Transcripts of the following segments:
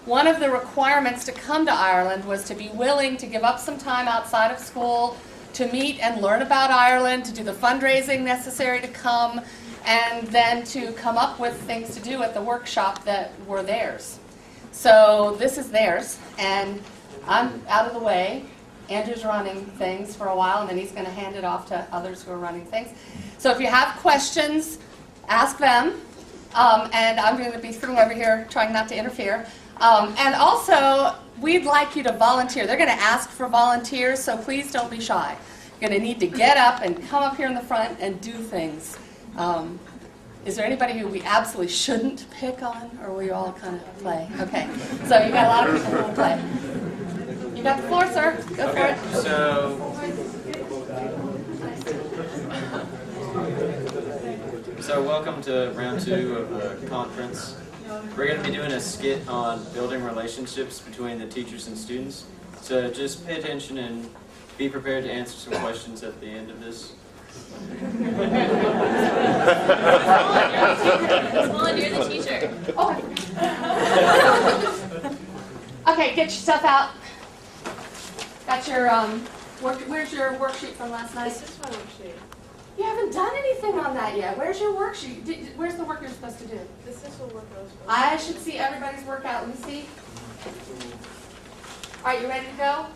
one of the requirements to come to Ireland was to be willing to give up some time outside of school to meet and learn about Ireland, to do the fundraising necessary to come, and then to come up with things to do at the workshop that were theirs. So this is theirs, and I'm out of the way. Andrew's running things for a while, and then he's going to hand it off to others who are running things. So if you have questions, ask them, and I'm going to be sitting over here trying not to interfere. And also, we'd like you to volunteer. They're going to ask for volunteers, so please don't be shy. You're going to need to get up and come up here in the front and do things. Is there anybody who we absolutely shouldn't pick on, or will you all kind of play? Okay, so you've got a lot of people who will play. You got the floor, sir. Go for it. So welcome to round 2 of the conference. We're going to be doing a skit on building relationships between the teachers and students. So just pay attention and be prepared to answer some questions at the end of this. Colin, you're the teacher. Oh. Okay, get your stuff out. Got your where's your worksheet from last night? This is my worksheet. You haven't done anything on that yet. Where's your worksheet? Where's the work you're supposed to do? This is what work I was supposed to I should see everybody's work out. Let me see. All right, you ready to go?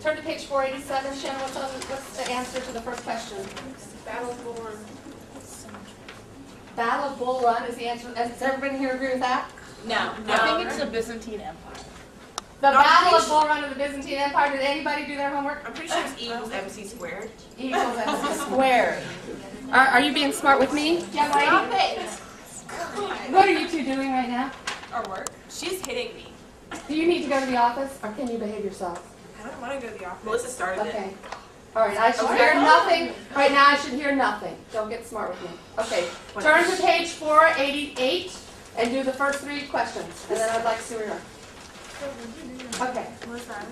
Turn to page 487. Shannon, what's the answer to the first question? Battle of Bull Run. Battle of Bull Run is the answer. Does everybody here agree with that? No. I think it's the Byzantine Empire. The Battle of Bull Run of the Byzantine Empire. Did anybody do their homework? I'm pretty sure it's E equals MC squared. E equals MC squared. Are you being smart with me? Yeah, Stop it! What are you two doing right now? Our work? She's hitting me. Do you need to go to the office, or can you behave yourself? I don't want to go to the office. Melissa started Okay. All right, I should hear nothing. Right now, I should hear nothing. Don't get smart with me. Okay, turn to page 488 and do the first 3 questions, and then I'd like Surya. Okay. What's that?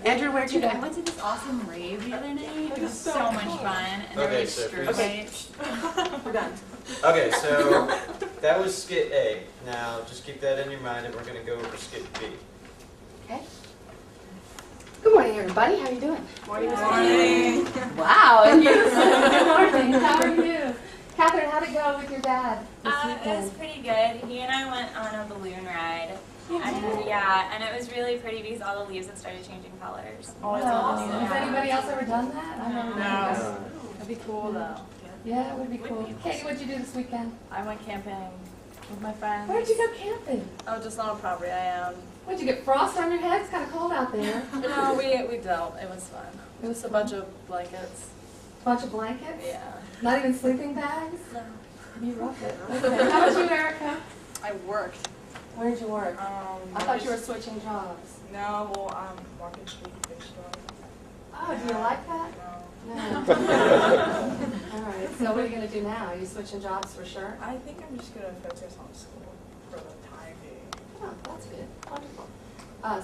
Andrew, where'd you I go? went to this awesome rave the other night. It was so much fun. And there were Okay, like so strip okay. bites. We're done. Okay, so that was skit A. Now just keep that in your mind, and we're going to go over skit B. Okay. Good morning, everybody. How are you doing? Morning. Wow, and you. Good morning. How are you? Catherine, how'd it go with your dad this It was weekend? pretty good. He and I went on a balloon ride. And it was really pretty because all the leaves had started changing colors. Oh, it's Wow. awesome. Has anybody else ever done that? I've never done that. That'd be cool though. Yeah, it would be cool. Katie, what'd you do this weekend? I went camping with my friends. Where'd you go camping? Oh, just on a property. I What'd you get, frost on your head? It's kind of cold out there. No, we don't. It was fun. It was Just a bunch of blankets. Bunch of blankets? Yeah. Not even sleeping bags? No. You rough it. Okay. How about you, Erica? I worked. Where'd you work? I thought you were switching jobs. No, well, Market Street Fish Store. Oh, do you like that? No. No. All right. So what are you going to do now? Are you switching jobs for sure? I think I'm just gonna focus on school for the time being. Oh, that's good. Wonderful.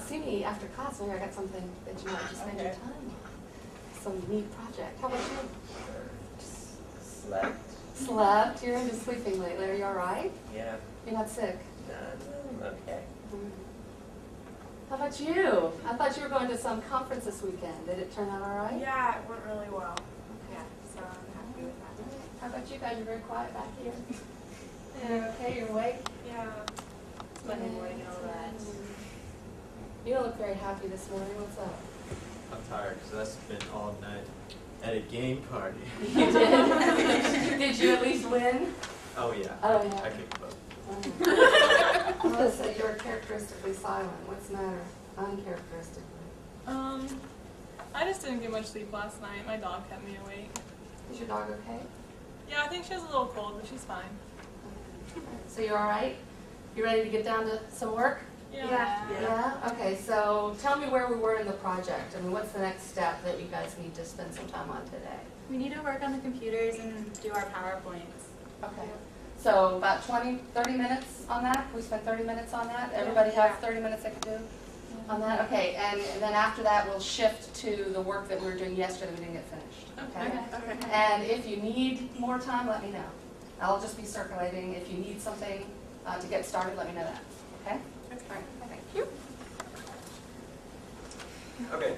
See me after class. Maybe I got something that you might just spend your Okay. time on. Some neat project. How about you? Slept. Slept. You're into sleeping lately. Are you all right? Yeah. You're not sick? Okay. How about you? I thought you were going to some conference this weekend. Did it turn out all right? Yeah, it went really well. Yeah, so I'm happy with that. How about you guys? You're very quiet back here. You're okay? You're awake? Yeah. It's Monday morning and all that. You don't look very happy this morning. What's up? I'm tired because I've been all night at a game party. You did? Did you at least win? Oh yeah. Oh, yeah. I kicked both. Melissa, you're characteristically silent. What's the matter? Uncharacteristically. I just didn't get much sleep last night. My dog kept me awake. Is your dog okay? Yeah, I think she has a little cold, but she's fine. So you're all right? You ready to get down to some work? Yeah? Okay, so tell me where we were in the project. I mean, what's the next step that you guys need to spend some time on today? We need to work on the computers and do our PowerPoints. Okay. So about 30 minutes on that? We spent 30 minutes on that? Everybody have 30 minutes they could do on that? Okay, and then after that we'll shift to the work that we were doing yesterday we didn't get finished. Okay? And if you need more time, let me know. I'll just be circulating. If you need something to get started, let me know that. Okay? All right. Thank you. Okay,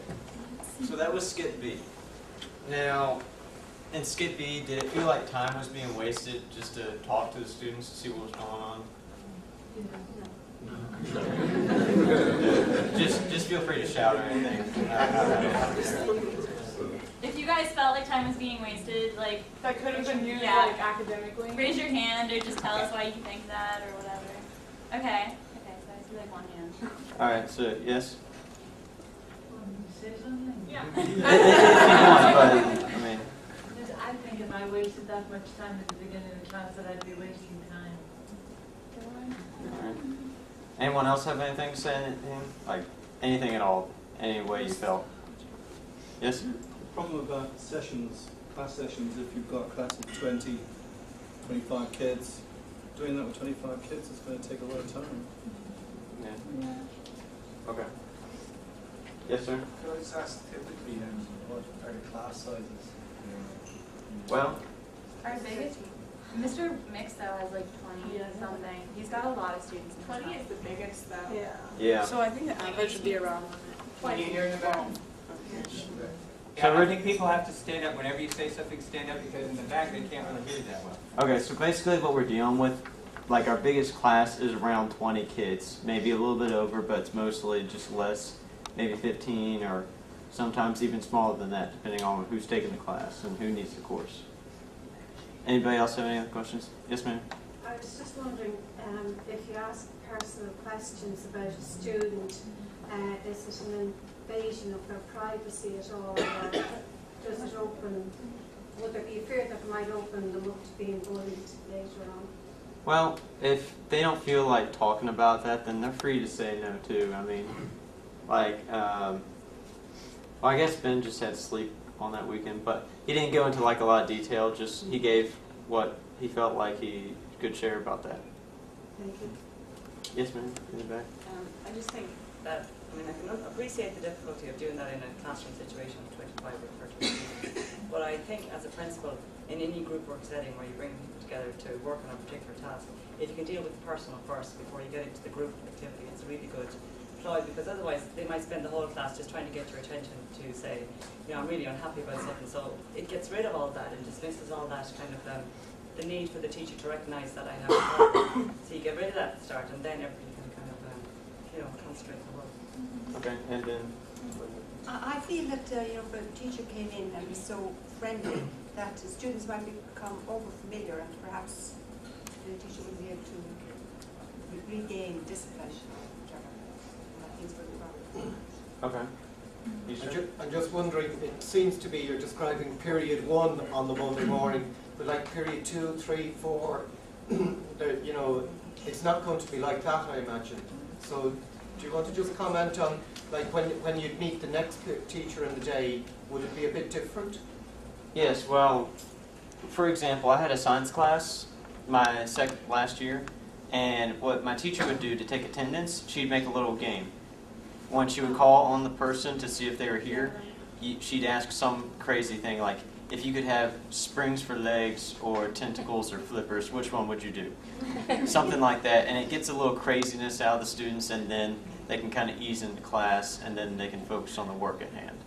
so that was skit B. Now, in skit B, did it feel like time was being wasted just to talk to the students to see what was going on? Just feel free to shout or anything. If you guys felt like time was being wasted, like, That could have been used Yeah. like academically. raise your hand or just tell us why you think that or whatever. Okay. Okay, so I see like one hand. All right, so yes. Say something? Yeah. If you want, but I mean, I think if I wasted that much time at the beginning of the class, that I'd be wasting time. all right. Anyone else have anything to say? Anything? Like anything at all? Any way you felt? Yes. The problem about sessions, class sessions, if you've got a class of 20, 25 kids, doing that with 25 kids is going to take a lot of time. Yeah. Okay. Yes, sir. Could I just ask typically what are the class sizes? Well, Our biggest, Mr. Mix though has like 20 Yeah. something. He's got a lot of students. in his 20 class. is the biggest though. Yeah. yeah. So I think the average would be around 20 years ago. Yeah, I think people have to stand up whenever you say something. Stand up because in the back they can't really hear you that well. Okay, so basically what we're dealing with, like our biggest class is around 20 kids, maybe a little bit over, but it's mostly just less, maybe 15 or sometimes even smaller than that, depending on who's taking the class and who needs the course. Anybody else have any other questions? Yes, ma'am. I was just wondering if you ask personal questions about a student, is it an invasion of their privacy at all, or does it open, would there be a fear that it might open them up to being bullied later on? Well, if they don't feel like talking about that, then they're free to say no too. I mean, like, well, I guess Ben just had sleep on that weekend, but he didn't go into like a lot of detail, just he gave what he felt like he could share about that. Thank you. Yes, ma'am, in the back. I just think that, I mean, I can appreciate the difficulty of doing that in a classroom situation of 25 or 30 students. But I think as a principal, in any group work setting where you bring people together to work on a particular task, if you can deal with the personal first before you get into the group activity, it's a really good ploy, because otherwise they might spend the whole class just trying to get your attention to say, you know, I'm really unhappy about something. So it gets rid of all that and dismisses all that kind of the need for the teacher to recognise that I have a problem. So you get rid of that at the start, and then everybody can kind of, you know, concentrate on the work. Okay, and then. I feel that, you know, if a teacher came in and was so friendly that the students might become over-familiar and perhaps the teacher wouldn't be able to regain discipline or whichever. Things would be wrong. Okay. You sure? I'm just wondering, it seems to be you're describing period 1 on the Monday morning, but like period 2, 3, 4, you know, it's not going to be like that, I imagine. So do you want to just comment on, like, when you'd meet the next teacher in the day, would it be a bit different? Yes, well, for example, I had a science class my last year, and what my teacher would do to take attendance, she'd make a little game. When she would call on the person to see if they were here, she'd ask some crazy thing like, if you could have springs for legs or tentacles or flippers, which one would you do? Something like that, and it gets a little craziness out of the students, and then they can kind of ease into class, and then they can focus on the work at hand.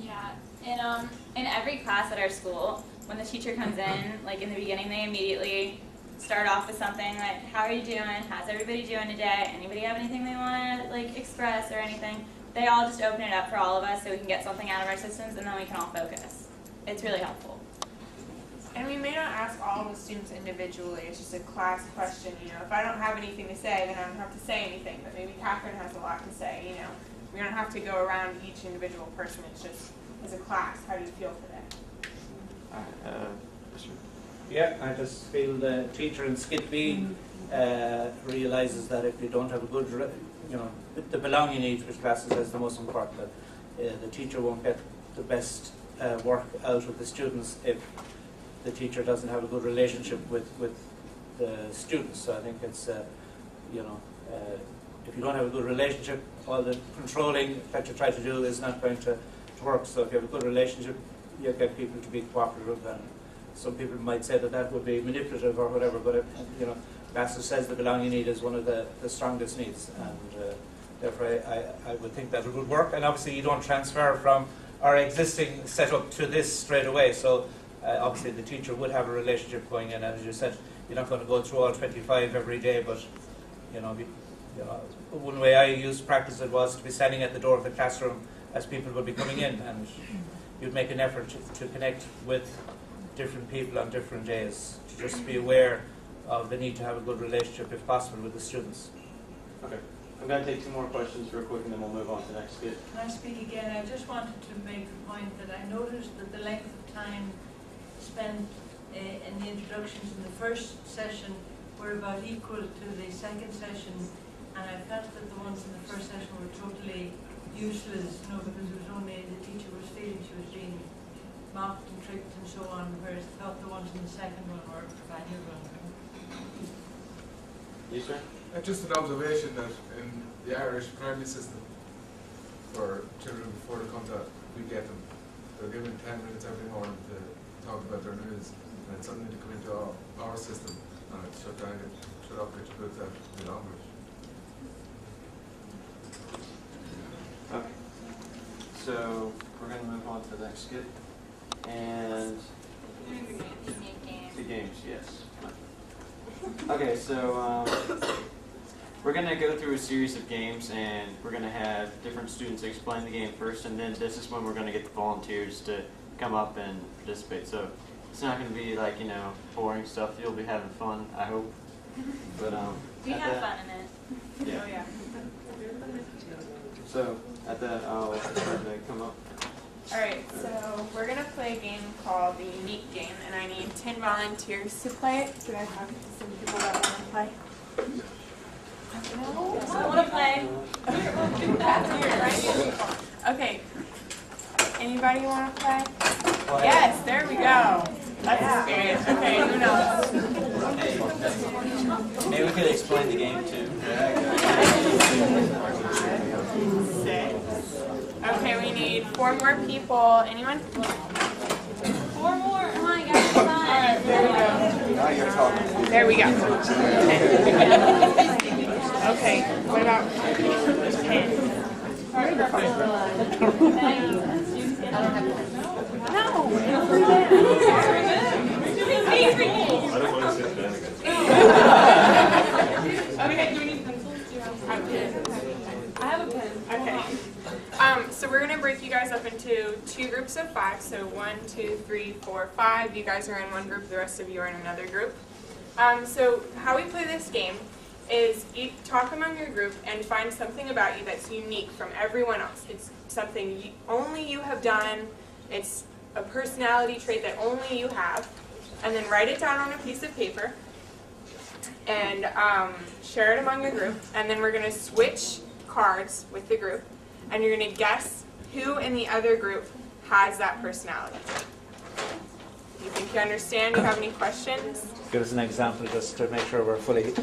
Yeah, in every class at our school, when the teacher comes in, like in the beginning, they immediately start off with something like, how are you doing? How's everybody doing today? Anybody have anything they want to like express or anything? They all just open it up for all of us so we can get something out of our systems, and then we can all focus. It's really helpful. And we may not ask all the students individually, it's just a class question, you know. If I don't have anything to say, then I don't have to say anything, but maybe Catherine has a lot to say, you know. We don't have to go around each individual person, it's just, as a class, how do you feel today? All right, Yeah, I just feel the teacher in Skit B realises that if you don't have a good, you know, the belonging in each classes is the most important. That the teacher won't get the best work out of the students if the teacher doesn't have a good relationship with the students. So I think it's, you know, if you don't have a good relationship, all the controlling that you try to do is not going to work. So if you have a good relationship, you get people to be cooperative, and some people might say that that would be manipulative or whatever, but you know, Glasser says the belonging need is one of the strongest needs, and therefore I would think that it would work. And obviously you don't transfer from our existing setup to this straight away, so obviously the teacher would have a relationship going in, and as you said, you're not going to go through all 25 every day, but one way I used to practice it was to be standing at the door of the classroom as people would be coming in, and you'd make an effort to connect with different people on different days, to just be aware of the need to have a good relationship, if possible, with the students. Okay. I'm going to take 2 more questions real quick and then we'll move on to the next skit. Can I speak again? I just wanted to make the point that I noticed that the length of time spent in the introductions in the first session were about equal to the second session, and I felt that the ones in the first session were totally useless, because it was only the teacher was feeling she was being mocked and tricked and so on, whereas I felt the ones in the second one were valuable. You, sir? Just an observation that in the Irish primary system, for children before they come to, we get them, they're given 10 minutes every morning to talk about their news, and suddenly they come into our system and it's shut down, shut off, get your goods out in the language. Okay. So we're going to move on to the next skit. And the games, yes. Okay, so we're going to go through a series of games, and we're going to have different students explain the game first, and then this is when we're going to get the volunteers to come up and participate. So it's not going to be like, boring stuff. You'll be having fun, I hope. But We have fun in it. Yeah. Oh yeah. So at that, I'll try to come up. Alright, so we're going to play a game called the Unique Game, and I need 10 volunteers to play it. Do I have some people that want to play? No? I want to play. Okay. Anybody want to play? Yes, there we go. That's experience. Okay, who knows? Maybe we could explain the game too. Okay, we need 4 more people. Anyone? 4 more. Come on, you guys. Alright, there we go. Now you're talking. There we go. Okay, what about 10? Okay, do we need pencils? Do you have I have a pen. Okay. So we're gonna break you guys up into 2 groups of 5. So 1, 2, 3, 4, 5. You guys are in one group. The rest of you are in another group. So how we play this game is you talk among your group and find something about you that's unique from everyone else. It's something only you have done. It's a personality trait that only you have. And then write it down on a piece of paper and share it among your group. And then we're going to switch cards with the group. And you're going to guess who in the other group has that personality. You think you understand? Do you have any questions? Give us an example just to make sure we're fully... Meg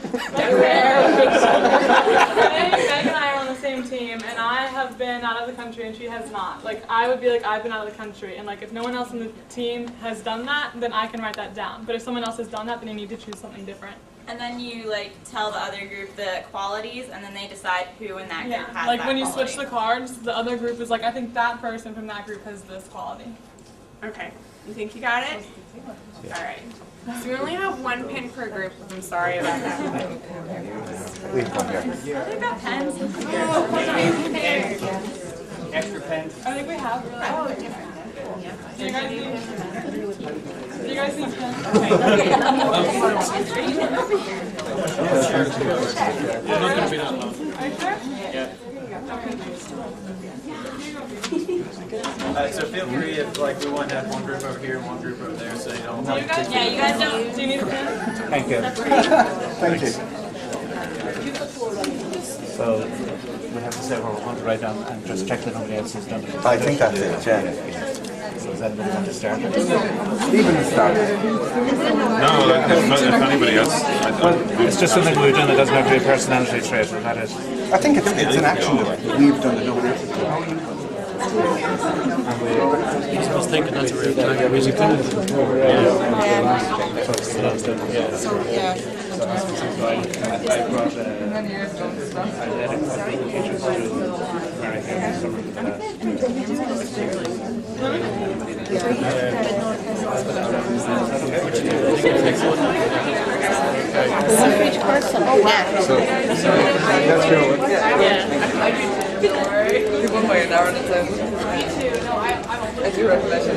and I are on the same team, and I have been out of the country and she has not. Like, I would be like, I've been out of the country, and like, if no one else in the team has done that, then I can write that down. But if someone else has done that, then you need to choose something different. And then you tell the other group the qualities, and then they decide who in that group has like that when you quality. switch the cards, the other group is like, I think that person from that group has this quality. Okay. You think you got it? All right. So we only have 1 pin per group. I'm sorry about that. They've got pens. Extra pens. I think we have really. Oh, different. Do you guys need pens? Are you sure? Yeah. So feel free if we want to have one group over here and one group over there, so you don't. Do you guys? Yeah, you guys don't. Do you need a pen? Thank you. Thank you. So we have to say what we want to write down and just check that nobody else has done it. I think that's it, yeah. So does anybody want to start? Even start. No, if anybody else. Well, it's just something we've done. It doesn't have to be a personality trait. Is that it? I think it's an action that we've done that nobody else has done. I was thinking that's a real time music. So yeah, brought Each person. Oh, wow. You won by an hour at a time. Me too. No, I I do recollection.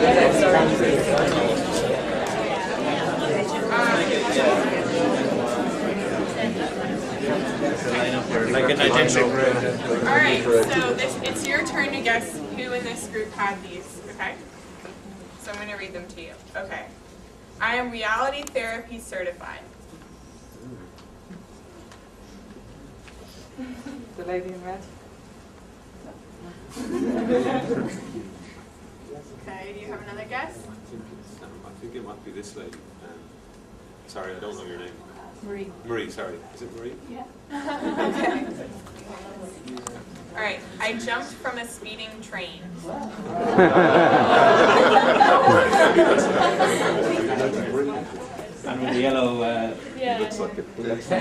like an attention. Alright, so it's your turn to guess who in this group had these, okay? So I'm going to read them to you. Okay. I am reality therapy certified. The lady in red. Okay, do you have another guess? I think it might be this lady. Sorry, I don't know your name. Marie. Marie, sorry. Is it Marie? Yeah. Okay. Alright, I jumped from a speeding train. And with the yellow, Yeah. Looks like it. looks to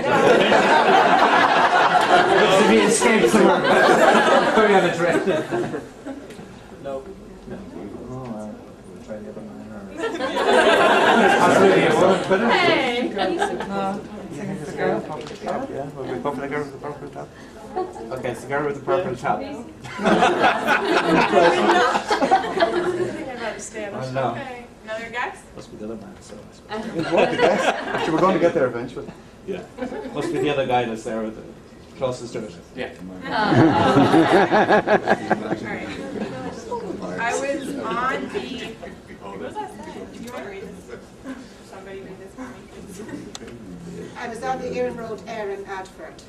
be escaped somewhere. Very unattractive. No. Oh, we'll try the other man. Hey! No, it's the girl. Yeah, will we go for the girl with the purple top? Okay, it's the girl with the purple top. Oh, no. Okay, another guess? Must be the other man, so I suppose. It's what the guess. Actually, we're going to get there eventually. Yeah. Must be the other guy that's there with the closest to it. Yeah. Alright. I was on the... What was that? Do you want to read this? Somebody read this for me. I was on the Erin Road Air in Adford.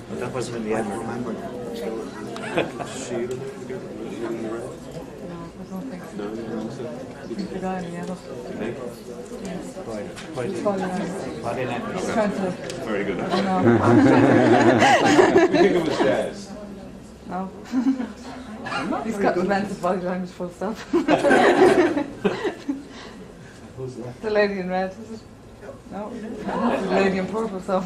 But that wasn't in the advert. No, The guy in yellow. He's trying to. very good. I know. We think it was Jazz. No. He's got demented body language full stop. Who's that? The lady in red, is it? No. The lady in purple, so.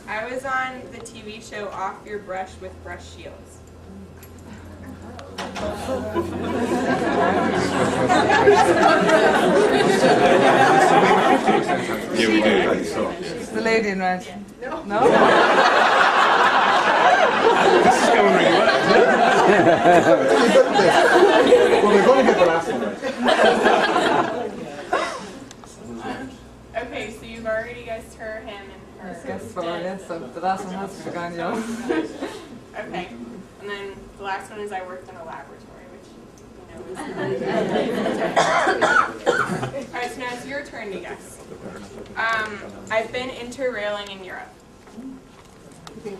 I was on the TV show Off Your Brush with Brush Shields. Yeah, we do. It's the lady in red. No? This is going really well. Well, we're going to get the last one right. Okay, so you've already guessed her, him, and her. Guess for yeah, so the last one has to be gone, you know. Okay, and then the last one is I worked in a laboratory, which, you know, is... Alright, so now it's your turn to guess. I've been interrailing in Europe.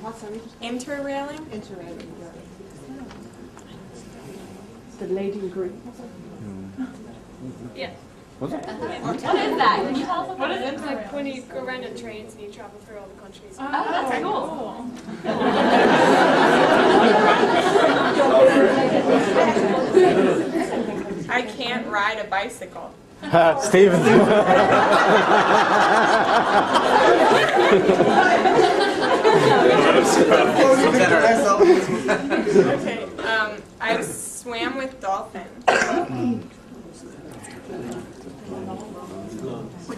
What, sorry? Interrailing? Interrailing. The lady in green. Yeah. Was it? What is that? Can you tell us What is it? it? Like when you go around in trains and you travel through all the countries. Oh, that's cool. I can't ride a bicycle. Stephen. Okay, I swam with dolphins.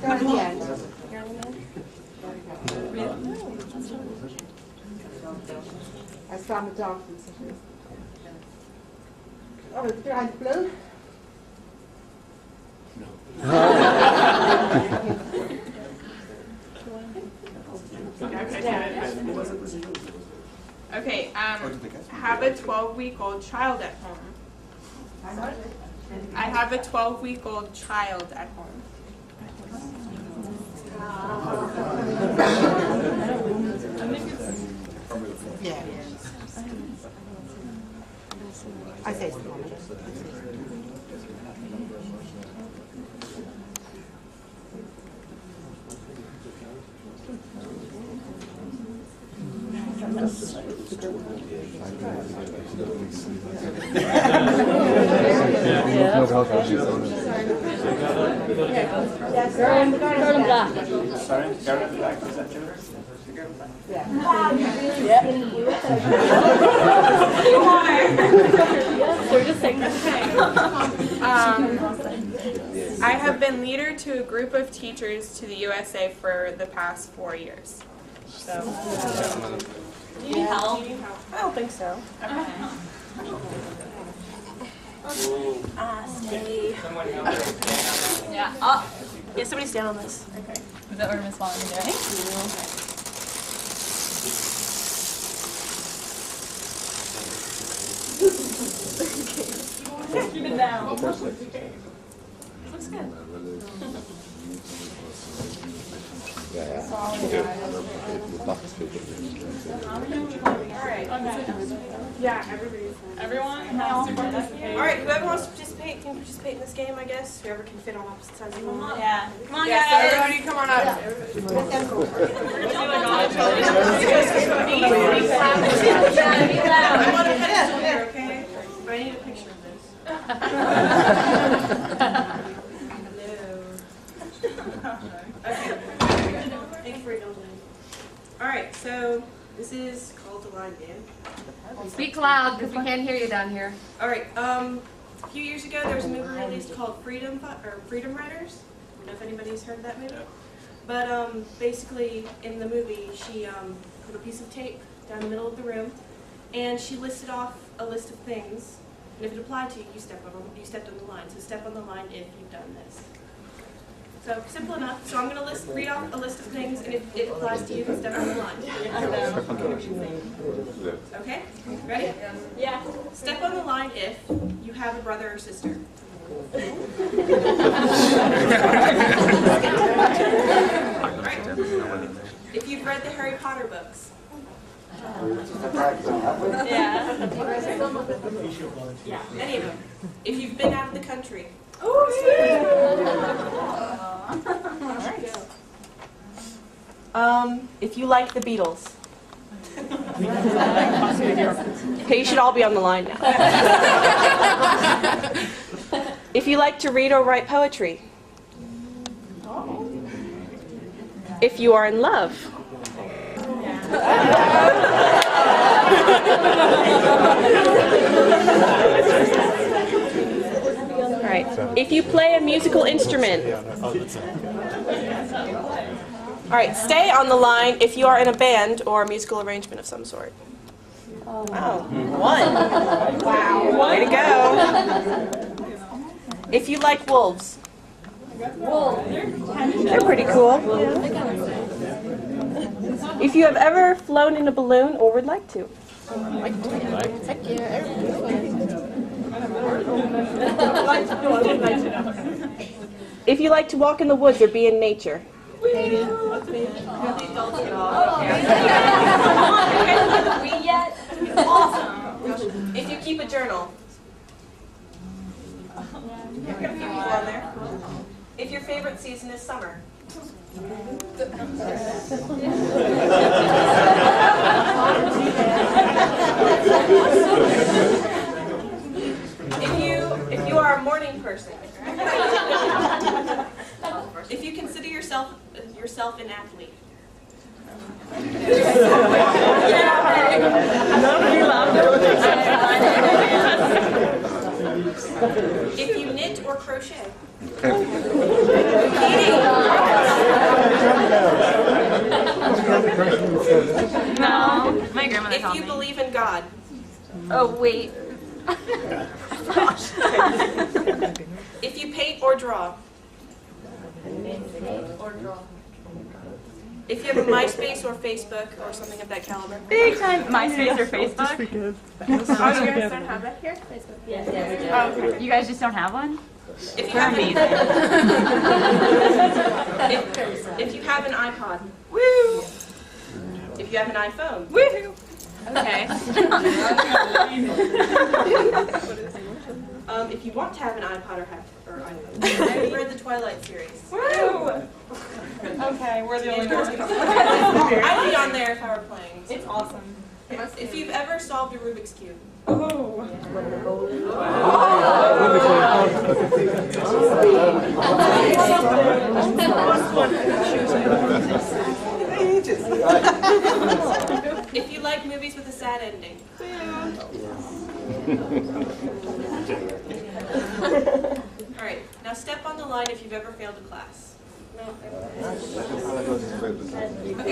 Down the end. I swam with dolphins. Oh, it's behind blue? Okay, have a 12-week-old child at home. I have a 12-week-old child at home. Yeah. I say it's Sorry, Gareth Black, is that you? I have been leader to a group of teachers to the USA for the past 4 years. So. Do you need help? I don't think so. Stay. Someone help us stand Yeah. Yeah, somebody stand on this. Okay. Is that what Miss Vaughn is doing? Keep it down. Looks good. Yeah, everybody's. Everyone has to participate. All right, whoever wants to participate can participate in this game, I guess. Whoever can fit on opposite sides of the room. Yeah. Come on, Yeah, so guys. everybody come on up. I want a pedestal here, okay? But I need a picture of this. Okay. Thank you for indulging. All right, so this is called the line game. Speak loud, because we can't hear you down here. All right. A few years ago, there was a movie released called Freedom Riders. I don't know if anybody's heard of that movie. But basically, in the movie, she put a piece of tape down the middle of the room, and she listed off a list of things. And if it applied to you, you stepped on the line. So step on the line if you've done this. So simple enough. So I'm going to read off a list of things, and if it applies to you, then step on the line. Okay? Ready? Yeah. Step on the line if you have a brother or sister. Right. If you've read the Harry Potter books. Yeah. Any of them. If you've been out of the country. If you like the Beatles. Okay, you should all be on the line now. If you like to read or write poetry. If you are in love. All right. If you play a musical instrument. All right, stay on the line if you are in a band or a musical arrangement of some sort. Wow. One. Wow. Way to go. If you like wolves. They're pretty cool. If you have ever flown in a balloon or would like to. If you like to walk in the woods or be in nature. We yet? Awesome. If you keep a journal. If your favorite season is summer. If you are a morning person. If you consider yourself an athlete. If you knit or crochet. No, my grandmother If taught you me. believe in God. Oh, wait. If you paint or draw. If you have a MySpace or Facebook or something of that caliber. Big time MySpace or Facebook? Oh, you guys don't have that here? Yes. Oh, okay. You guys just don't have one? If you We're have amazing. if you have an iPod. Woo! If you have an iPhone. Woo! Okay. If you want to have an iPod or iPhone. Have you read the Twilight series? Woo! Okay, we're the only ones. I'd be on there if I were playing. It's awesome. If you've ever solved a Rubik's Cube. If you like movies with a sad ending. Alright, now step on the line if you've ever failed a class. Okay,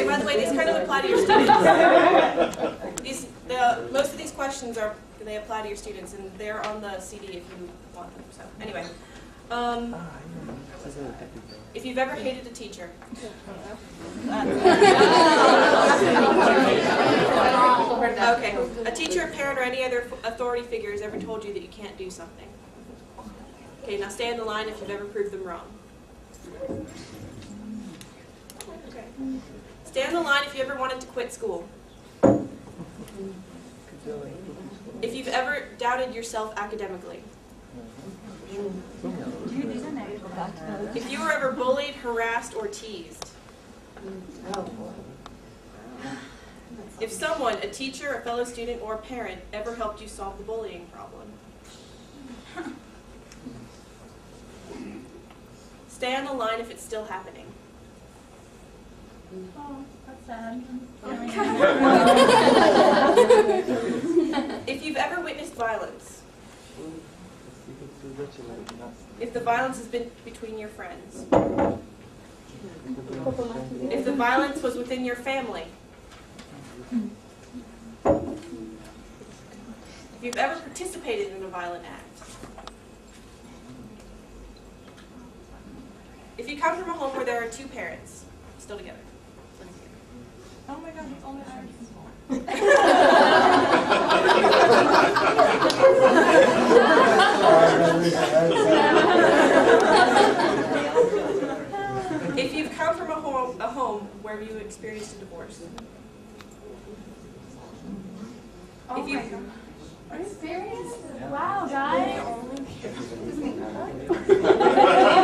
by the way, these kind of apply to your students. Most of these questions they apply to your students, and they're on the CD if you want them. So anyway, if you've ever hated a teacher. Okay, a teacher, a parent, or any other authority figure has ever told you that you can't do something. Okay, now stay on the line if you've ever proved them wrong. Okay. Stay on the line if you ever wanted to quit school. If you've ever doubted yourself academically. If you were ever bullied, harassed, or teased. If someone, a teacher, a fellow student, or a parent, ever helped you solve the bullying problem. Stay on the line if it's still happening. Oh, that's sad. If you've ever witnessed violence. If the violence has been between your friends. If the violence was within your family. If you've ever participated in a violent act. If you come from a home where there are two parents still together. Oh my God, it's only ours. If you've come from a home where you experienced a divorce. Oh if you, my God. Are you serious? Wow, guys. Maybe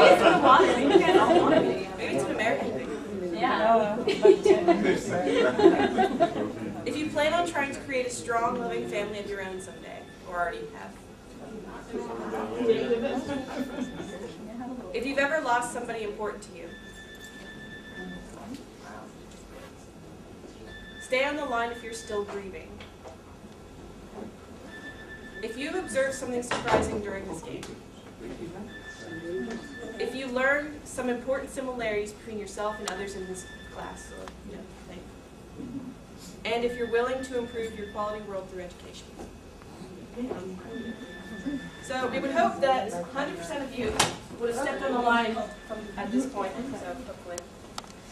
it's in the water. Maybe you guys all want to be. Maybe it's an American thing. Yeah. If you plan on trying to create a strong, loving family of your own someday, or already have. If you've ever lost somebody important to you. Stay on the line if you're still grieving. If you've observed something surprising during this game. If you learned some important similarities between yourself and others in this class or thing. And if you're willing to improve your quality world through education. So we would hope that 100% of you would have stepped on the line at this point, so hopefully.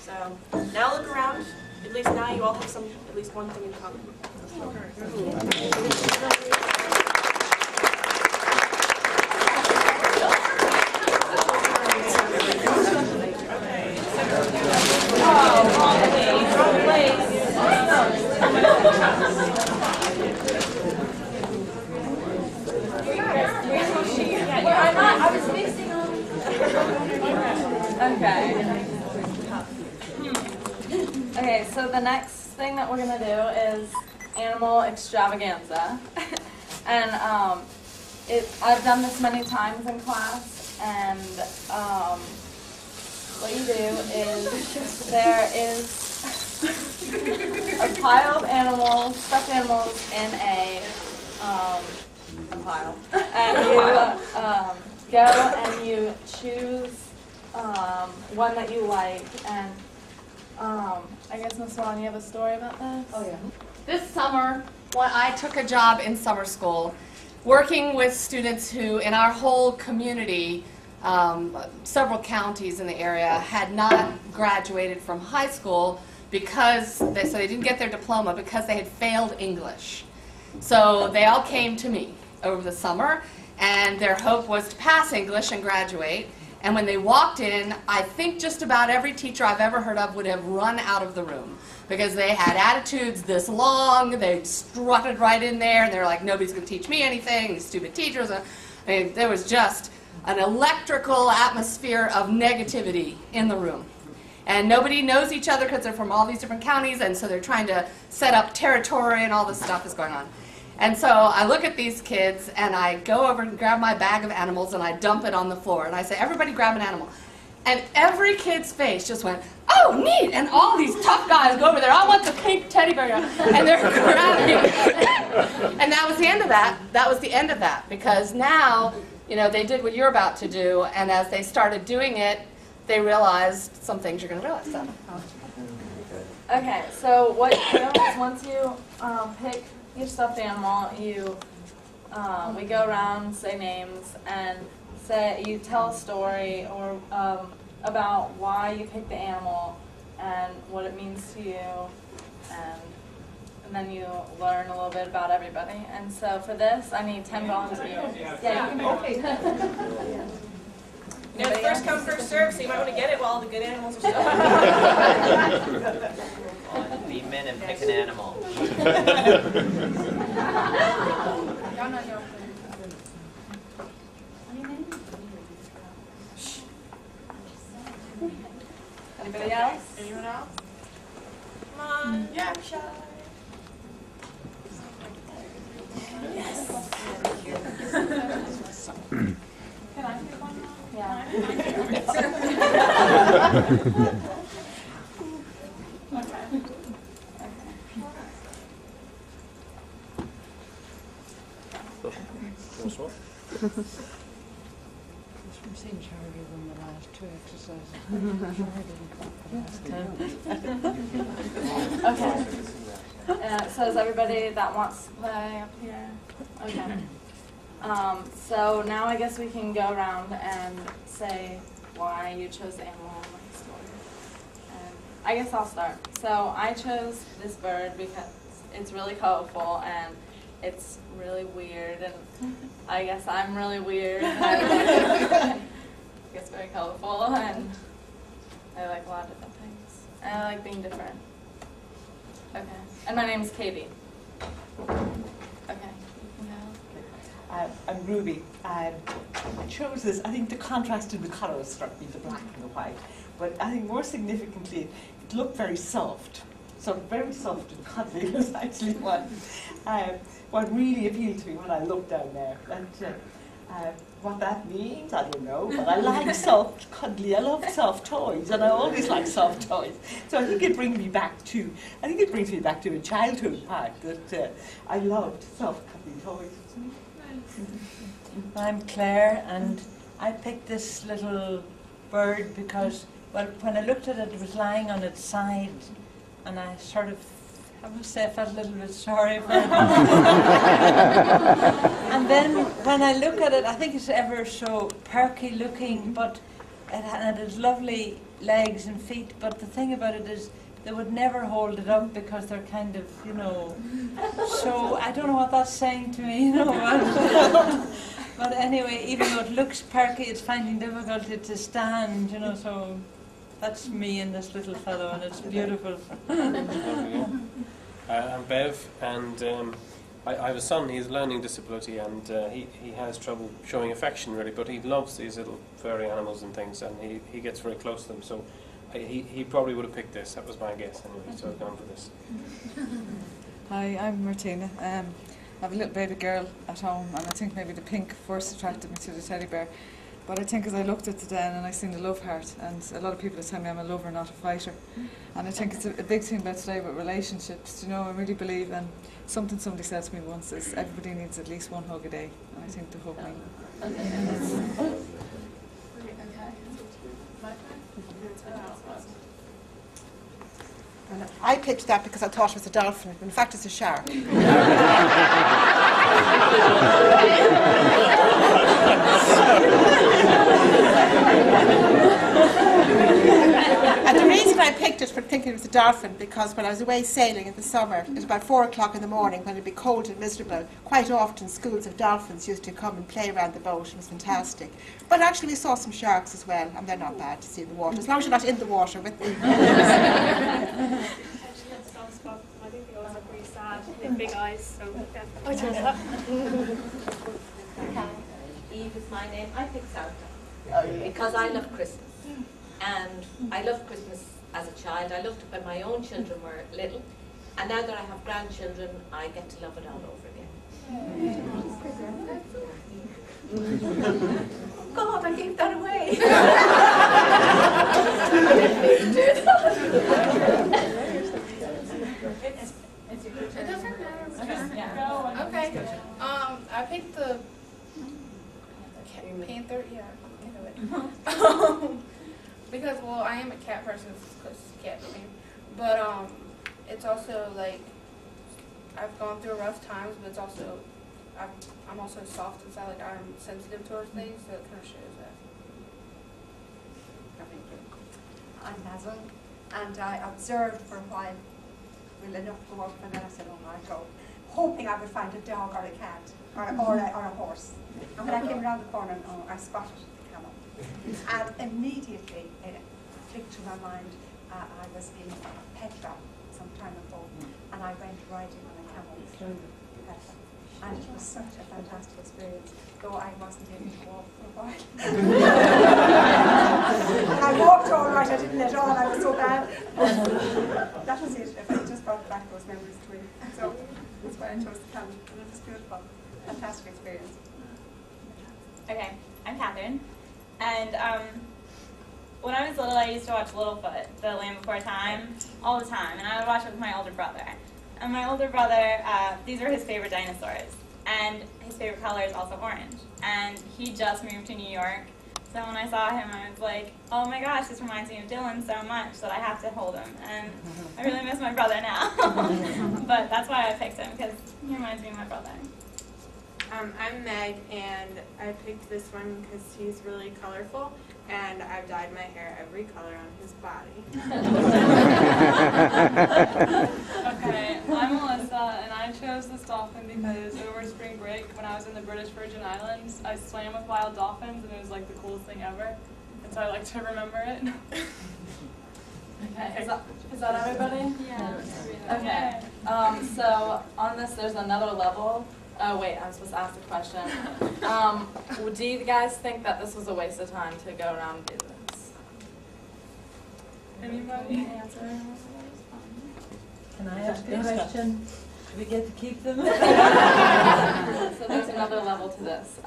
So now look around. At least now you all have at least one thing in common. Okay, so the next thing that we're going to do is animal extravaganza. And I've done this many times in class, and what you do is there is a pile of animals, stuffed animals in a pile. And you go and you choose one that you like, and I guess Ms. Swan, you have a story about this? Oh yeah. This summer, when I took a job in summer school, working with students who, in our whole community, several counties in the area, had not graduated from high school because they didn't get their diploma because they had failed English. So they all came to me over the summer, and their hope was to pass English and graduate. And when they walked in, I think just about every teacher I've ever heard of would have run out of the room because they had attitudes this long, they strutted right in there, and they were like, nobody's going to teach me anything, these stupid teachers. I mean, there was just an electrical atmosphere of negativity in the room. And nobody knows each other because they're from all these different counties, and so they're trying to set up territory and all this stuff is going on. And so I look at these kids and I go over and grab my bag of animals and I dump it on the floor. And I say, everybody grab an animal. And every kid's face just went, oh, neat. And all these tough guys go over there, I want the pink teddy bear. And they're grabbing it. And that was the end of that. That was the end of that. Because now, you know, they did what you're about to do. And as they started doing it, they realized some things you're going to realize. So. Okay, so what you do is once you pick your stuffed animal, we go around, say names, and you tell a story or about why you picked the animal and what it means to you, and then you learn a little bit about everybody. And so for this, I need 10 volunteers. Yeah, you can okay. You know, it's first come, first serve, so you might want to get it while all the good animals are still. Be men and pick an animal. Anybody else? Anyone else? Come on, yeah, shy. Yes. Can I pick one now? Yeah. We've seen Charlie in the last two exercises. Okay. So is everybody that wants to play up here? Okay. So now I guess we can go around and say why you chose the animal and what the story is. And I guess I'll start. So I chose this bird because it's really colorful and it's really weird, and I guess I'm really weird. It gets very colorful, and I like a lot of different things. And I like being different. Okay. And my name's Katie. Okay. I'm Ruby. I chose this. I think the contrast in the colours struck me, the black and the white. But I think more significantly, it looked very soft. So very soft and cuddly was actually what really appealed to me when I looked down there. And what that means, I don't know. But I like soft, cuddly. I love soft toys, and I always like soft toys. So I think it brings me back to a childhood part that I loved soft, cuddly toys. I'm Claire, and I picked this little bird because, well, when I looked at it, it was lying on its side, and I sort of, I must say, I felt a little bit sorry for it. And then when I look at it, I think it's ever so perky looking, but it has lovely legs and feet. But the thing about it is, they would never hold it up because they're kind of, you know, so I don't know what that's saying to me, you know. But anyway, even though it looks perky, it's finding difficulty to stand, you know, so that's me and this little fellow, and it's beautiful. I'm Bev, and I have a son. He has a learning disability, and he has trouble showing affection, really, but he loves these little furry animals and things, and he gets very close to them, so he probably would have picked this. That was my guess anyway, so I've gone for this. Hi, I'm Martina. I have a little baby girl at home, and I think maybe the pink first attracted me to the teddy bear. But I think as I looked at it then, and I seen the love heart, and a lot of people tell me I'm a lover, not a fighter. And I think it's a big thing about today with relationships. You know, I really believe, and something somebody said to me once is everybody needs at least one hug a day, and I think the hug me. I picked that because I thought it was a dolphin. In fact, it's a shark. And the reason I picked it for thinking it was a dolphin, because when I was away sailing in the summer, it was about 4 o'clock in the morning when it'd be cold and miserable. Quite often schools of dolphins used to come and play around the boat. It was fantastic. But actually we saw some sharks as well, and they're not bad to see in the water, as long as you're not in the water with them. I think they always look really sad. They have big eyes, so yeah. Eve is my name. I picked Santa because I love Christmas, and I love Christmas as a child. I loved it when my own children were little, and now that I have grandchildren, I get to love it all over again. God, I gave that away. I didn't mean to do that. It doesn't matter. Okay. I picked the Panther. Yeah, I know it. Because well, I am a cat person because cat name. But it's also like I've gone through rough times, but it's also I'm also soft inside. Like I'm sensitive towards things, so it kind of shows that. I'm Basil, and I observed for a while, well enough to work, and then I said, oh my God, hoping I would find a dog or a cat or a horse. And when I came around the corner, I spotted the camel. And immediately it flicked to my mind, I was in Petra some time ago, and I went riding on a camel through Petra. And it was such a fantastic experience, though I wasn't able to walk for a while. I walked all right, I didn't at all, I was so bad. That was it, I just brought back those memories to me. So that's why I chose the camel, and it was beautiful, fantastic experience. Okay, I'm Catherine, and when I was little, I used to watch Littlefoot, The Land Before Time, all the time, and I would watch it with my older brother. And my older brother, these were his favorite dinosaurs, and his favorite color is also orange. And he just moved to New York, so when I saw him, I was like, oh my gosh, this reminds me of Dylan so much that I have to hold him. And I really miss my brother now. But that's why I picked him, because he reminds me of my brother. I'm Meg, and I picked this one because he's really colorful, and I've dyed my hair every color on his body. Okay, I'm Melissa, and I chose this dolphin because over spring break, when I was in the British Virgin Islands, I swam with wild dolphins, and it was like the coolest thing ever. And so I like to remember it. Okay, is that everybody? Yeah. Okay, so on this there's another level. Oh wait, I'm supposed to ask a question. Do you guys think that this was a waste of time to go around and do this? Anybody? Answer. Can I ask a question? Do we get to keep them? So there's another level to this.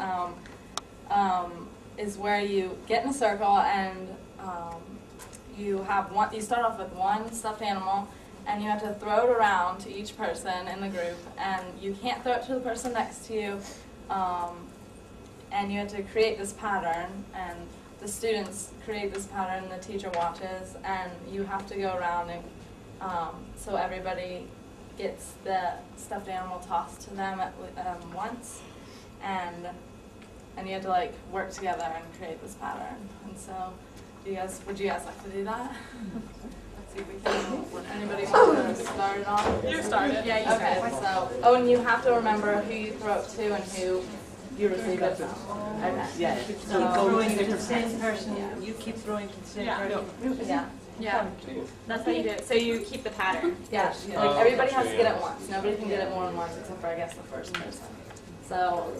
Is where you get in a circle and you start off with one stuffed animal, and you have to throw it around to each person in the group, and you can't throw it to the person next to you, and you have to create this pattern, and the students create this pattern, the teacher watches, and you have to go around and so everybody gets the stuffed animal tossed to them at once, and you have to like work together and create this pattern. And so, would you guys like to do that? See if we can. Anybody want to start it off? You started. Yeah, you okay, so, oh, and you have to remember who you throw it to and who you receive it from. Okay. Yeah. Keep throwing to the same person. You keep throwing to the same person. Yeah. Yeah, that's how you do it. So you keep the pattern. Yeah, like everybody has to get it once. Nobody can get it more than once except for, I guess, the first person. So.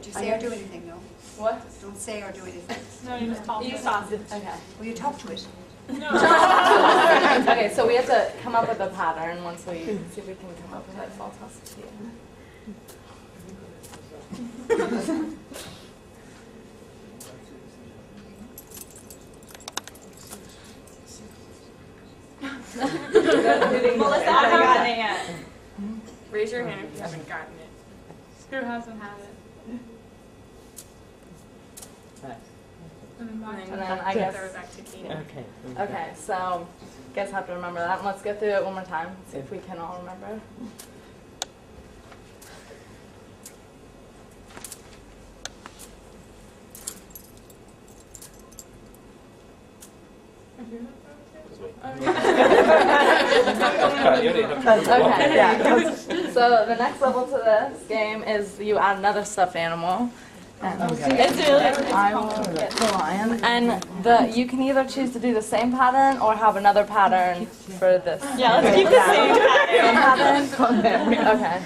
Do you say or do anything, no? What? Don't say or do anything. No, you just toss it. You toss it. Okay. Will you talk to it? No. Okay, so we have to come up with a pattern once we see if we can come up with it. So I'll toss it to you. Melissa, I haven't gotten it yet. Raise your hand if you haven't gotten it. Who hasn't had it? And then I guess. Throw it back to Tina. Okay. Okay, so guess I have to remember that. And let's go through it one more time. See if we can all remember. Okay, yeah. So the next level to this game is you add another stuffed animal. It's really I will get the lion, and you can either choose to do the same pattern or have another pattern for this. Yeah, let's keep the same pattern. Same pattern? Okay.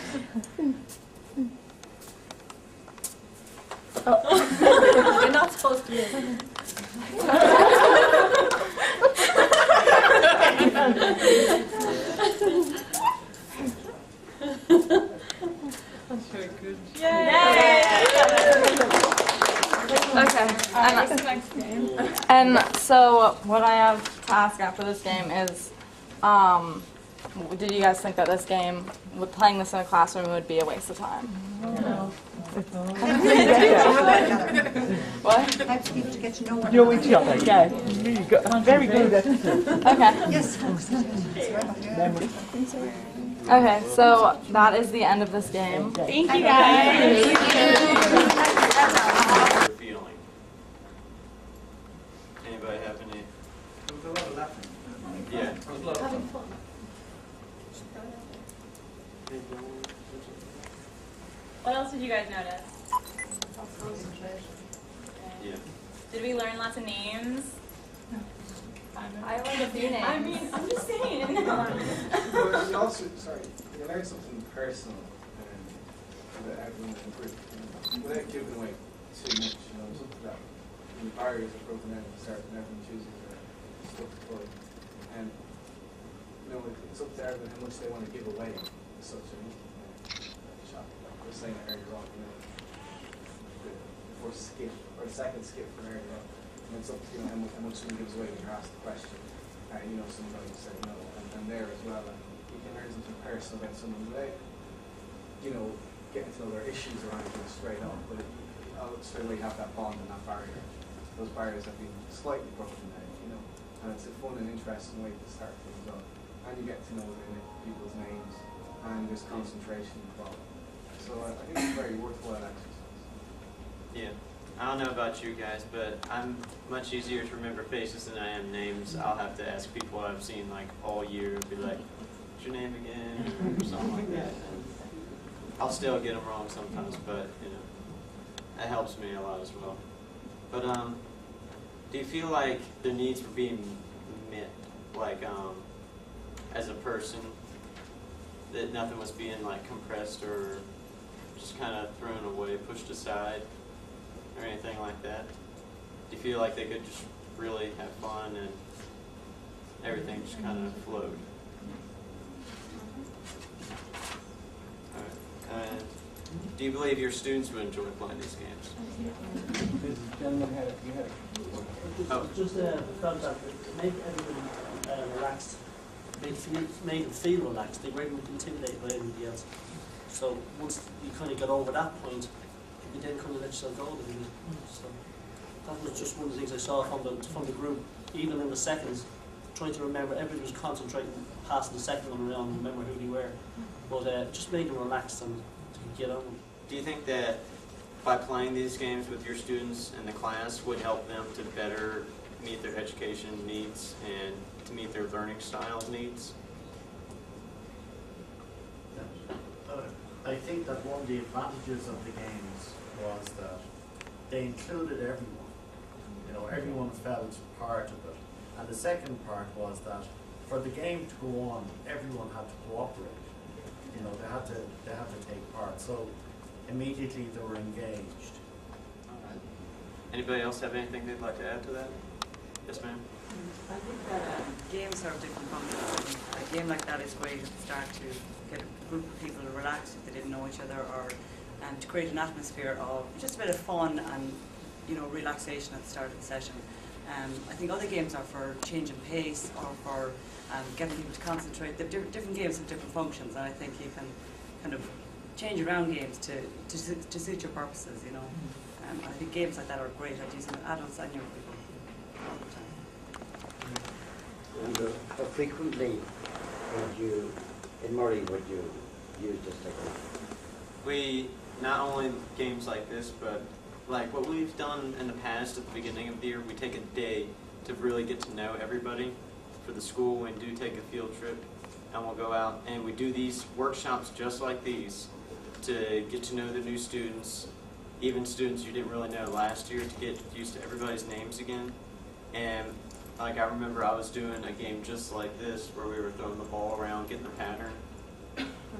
You're not supposed to be. That's very good. Okay. And so what I have to ask after this game is, did you guys think that this game, with playing this in a classroom, would be a waste of time? No. What? Helps people to get to know one Know another. each other, yeah. Really good. I'm very good at it. Okay. Yes. Memory. Okay, so that is the end of this game. Thank you guys. Feeling. Anybody have any? There was a lot of laughing. Yeah. There was a lot of Having fun. fun. What else did you guys notice? Yeah. Did we learn lots of names? I learned a few names. I mean, I'm just saying. Well, you also, sorry, you learn something personal about everyone in the group, without giving away too much, something that when the barriers are broken down at the start and everyone chooses their stuff to play. And, it's up to everyone how much they want to give away as such, shot, like I was saying earlier on, the first skip, or the second skip from earlier on. And it's up to how much someone gives away when you're asked the question. Somebody said no, and there as well. And you can learn something personal about someone without, getting to know their issues or anything straight on. But straight away you have that bond and that barrier. Those barriers have been slightly broken down, and it's a fun and interesting way to start things off. And you get to know people's names, and there's concentration involved. So I think it's a very worthwhile exercise. Yeah. I don't know about you guys, but I'm much easier to remember faces than I am names. I'll have to ask people I've seen like all year, be like, what's your name again? Or something like that. And I'll still get them wrong sometimes, but that helps me a lot as well. But do you feel like the needs were being met, like as a person, that nothing was being like compressed or just kind of thrown away, pushed aside? Or anything like that? Do you feel like they could just really have fun and everything just kind of flowed? Alright. Do you believe your students would enjoy playing these games? Just felt that to make everybody relaxed, made them feel relaxed. They weren't intimidated by anybody else. So once you kind of got over that point, you then kind of let yourself go a little bit. So that was just one of the things I saw from the group. Even in the seconds, trying to remember, everybody was concentrating, passing the second one around, remember who they were. But just made them relaxed and to get on. Do you think that by playing these games with your students in the class would help them to better meet their education needs and to meet their learning style needs? I think that one of the advantages of the games was that they included everyone. Everyone felt part of it. And the second part was that for the game to go on, everyone had to cooperate. They had to take part. So immediately they were engaged. Alright. Anybody else have anything they'd like to add to that? Yes, ma'am. I think that games have different functions. A game like that is where you start to get a group of people to relax if they didn't know each other, or to create an atmosphere of just a bit of fun and relaxation at the start of the session. I think other games are for changing pace or for getting people to concentrate. Different games have different functions, and I think you can kind of change around games to suit your purposes. I think games like that are great at using adults and young people all the time. And how frequently in Murray would you use this technique? We, not only games like this, but like what we've done in the past at the beginning of the year, we take a day to really get to know everybody. For the school, we do take a field trip, and we'll go out and we do these workshops just like these to get to know the new students, even students you didn't really know last year, to get used to everybody's names again. And like I remember I was doing a game just like this where we were throwing the ball around, getting the pattern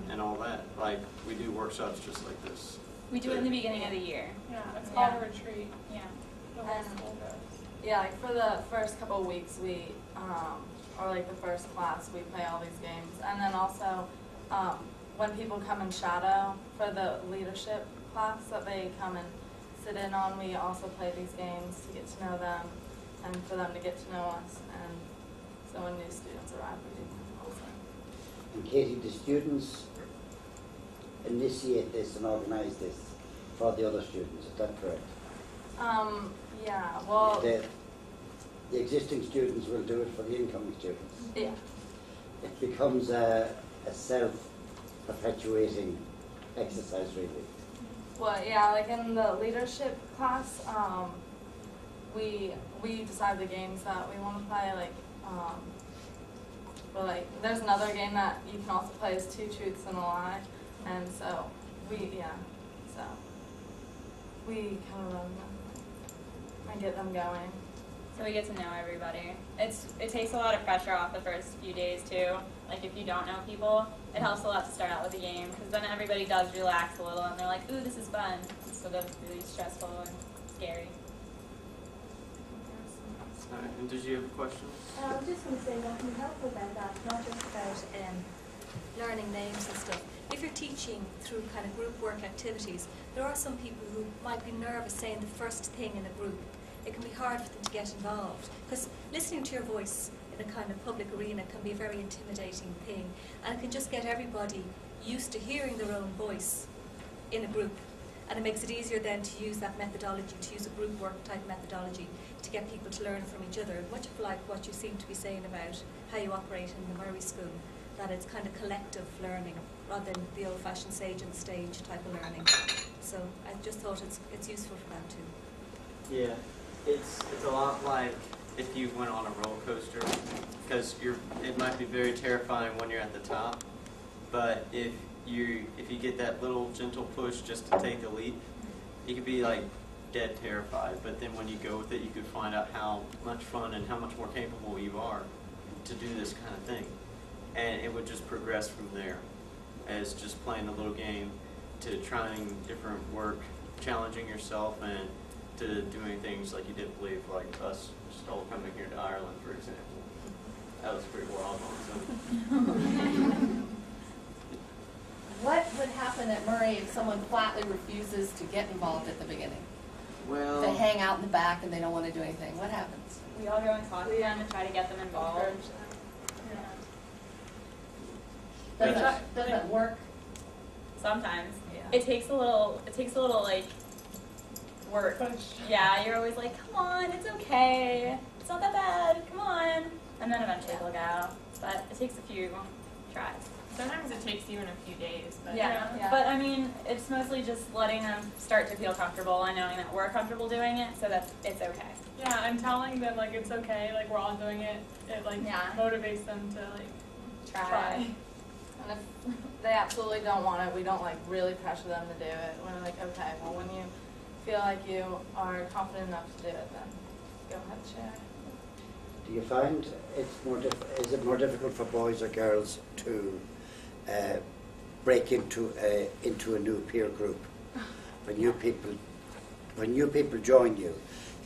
and all that. Like we do workshops just like this. We do it in the beginning of the year. Yeah, it's called a retreat. Yeah. The whole school goes. Yeah, like for the first couple of weeks, we or like the first class, we play all these games. And then also, when people come and shadow for the leadership class that they come and sit in on, we also play these games to get to know them and for them to get to know us. And so when new students arrive, we do also. And Katie, the students initiate this and organise this for the other students, is that correct? Yeah, well... The existing students will do it for the incoming students? Yeah. It becomes a self-perpetuating exercise, really. Well, yeah, like in the leadership class, we decide the games that we want to play, like, but like, there's another game that you can also play is 2 Truths and a Lie, and so we kind of run them and get them going. So we get to know everybody. It takes a lot of pressure off the first few days too. Like if you don't know people, it helps a lot to start out with a game because then everybody does relax a little and they're like, ooh, this is fun, instead of really stressful and scary. And did you have a question? I was just going to say what can help with that, not just about learning names and stuff. If you're teaching through kind of group work activities, there are some people who might be nervous saying the first thing in a group. It can be hard for them to get involved because listening to your voice in a kind of public arena can be a very intimidating thing, and it can just get everybody used to hearing their own voice in a group, and it makes it easier then to use that methodology, to use a group work type methodology to get people to learn from each other, much like what you seem to be saying about how you operate in the Murray School, that it's kind of collective learning rather than the old-fashioned sage and stage type of learning. So I just thought it's useful for that too. Yeah, it's a lot like if you went on a roller coaster, because it might be very terrifying when you're at the top, but if you get that little gentle push just to take the leap, you could be like dead terrified, but then when you go with it, you could find out how much fun and how much more capable you are to do this kind of thing. And it would just progress from there as just playing a little game to trying different work, challenging yourself, and to doing things like you didn't believe, like us just all coming here to Ireland, for example. That was pretty wild on its own. What would happen at Murray if someone flatly refuses to get involved at the beginning? Well, They hang out in the back and they don't want to do anything. What happens? We all go and talk to them and try to get them involved. Does it work? Sometimes. Yeah. It takes a little like work. Yeah, you're always like, come on, it's okay. It's not that bad, come on. And then eventually they'll go. But it takes a few tries. Sometimes it takes even a few days. But Yeah. But I mean, it's mostly just letting them start to feel comfortable and knowing that we're comfortable doing it so that it's okay. Yeah, and telling them like it's okay, like we're all doing it, it like motivates them to like try. And if they absolutely don't want it, we don't like really pressure them to do it. We're like, okay, well when you feel like you are confident enough to do it, then go ahead and share. Do you find it's is it more difficult for boys or girls to break into a new peer group? When new people join you,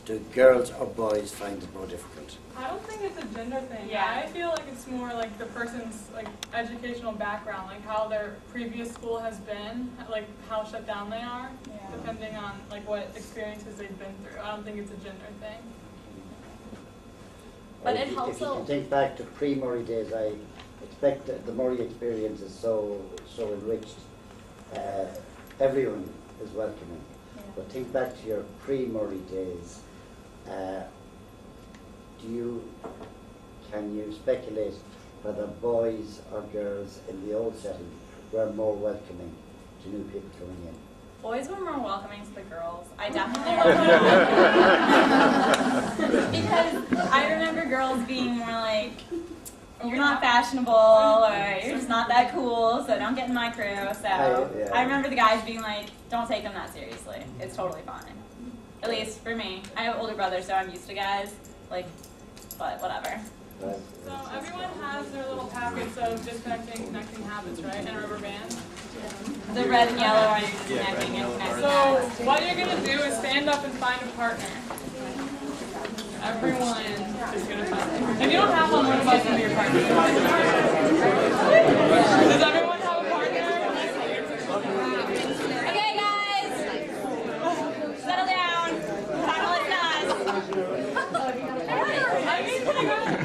do girls or boys find it more difficult? I don't think it's a gender thing. Yeah. I feel like it's more like the person's like educational background, like how their previous school has been, like how shut down they are, depending on like what experiences they've been through. I don't think it's a gender thing. But if you can think back to pre-Murray days, I expect that the Murray experience is so enriched. Everyone is welcoming. Yeah. But think back to your pre-Murray days. Can you speculate whether boys or girls in the old setting were more welcoming to new people coming in? Boys were more welcoming to the girls. I definitely remember. Because I remember girls being more like, you're not fashionable, or you're just not that cool, so don't get in my crew. So I remember the guys being like, don't take them that seriously. It's totally fine. At least for me. I have older brothers, so I'm used to guys. Like, but whatever. So everyone has their little packets of disconnecting, connecting habits, right? And a rubber band. The red and yellow are disconnecting and connecting. So what you're gonna do is stand up and find a partner. everyone is gonna find. If you don't have one of us can be your partner. Does everyone have a partner? Okay, guys, settle down. Time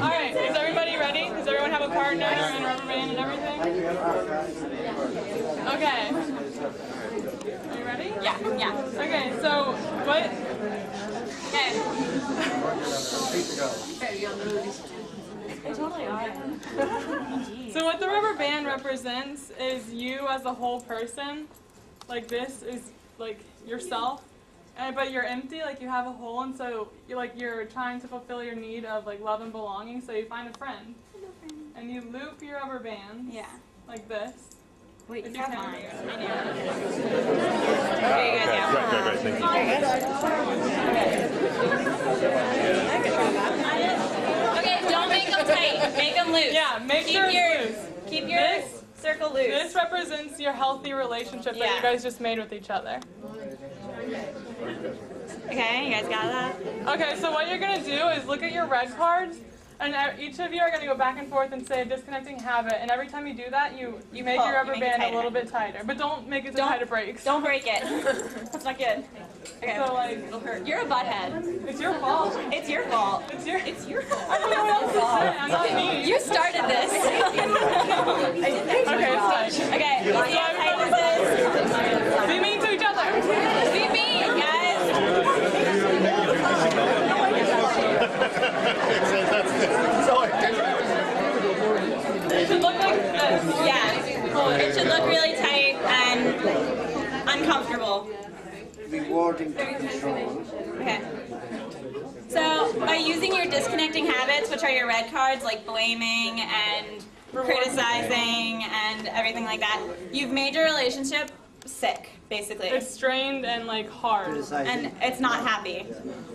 All right, is everybody ready? Does everyone have a partner and rubber band and everything? Okay. Are you ready? Yeah. Okay, so what? Okay. So what the rubber band represents is you as a whole person. Like this is like yourself, but you're empty. Like you have a hole, and so you're trying to fulfill your need of like love and belonging. So you find a friend, and you loop your rubber band. Yeah. Like this. Wait, If you have mine. I know. Okay, you guys got Okay, don't make them tight. Make them loose. Yeah, make sure it's loose. Keep your circle loose. This represents your healthy relationship that you guys just made with each other. Okay, you guys got that? Okay, so what you're going to do is look at your red cards, and each of you are going to go back and forth and say a disconnecting habit, and every time you do that, you make your rubber band a little bit tighter. But don't make it so tight it breaks. Don't break it. That's not good. Okay. So like, you're a butthead. It's your fault. It's your fault. It's your fault. I don't know what else to say. I'm not mean. You started this. Okay, it's fine. Okay, you see how tight this is? Be mean to each other. Be mean, guys. It should look like this. Yeah. It should look really tight and uncomfortable. Rewarding control. Okay. So by using your disconnecting habits, which are your red cards, like blaming and criticizing and everything like that, you've made your relationship sick, basically. It's strained and like hard. And it's not happy.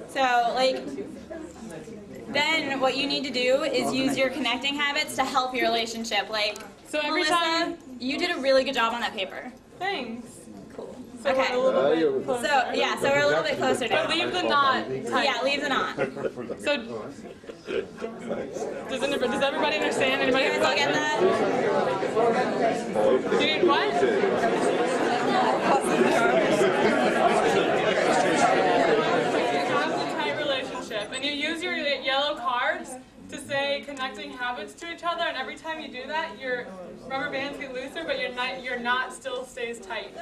So like, then what you need to do is use your connecting habits to help your relationship. Like, so every Melissa, time you did a really good job on that paper. Thanks. Cool. So Okay. we're a little bit closer. So yeah, so we're a little bit closer now. But leave the knot tight. Yeah, leave the knot. So does everybody understand? Anybody? You guys all get that? Do you need what? Tight relationship, and you use your yellow cards to say connecting habits to each other, and every time you do that, your rubber bands get looser, but your knot still stays tight.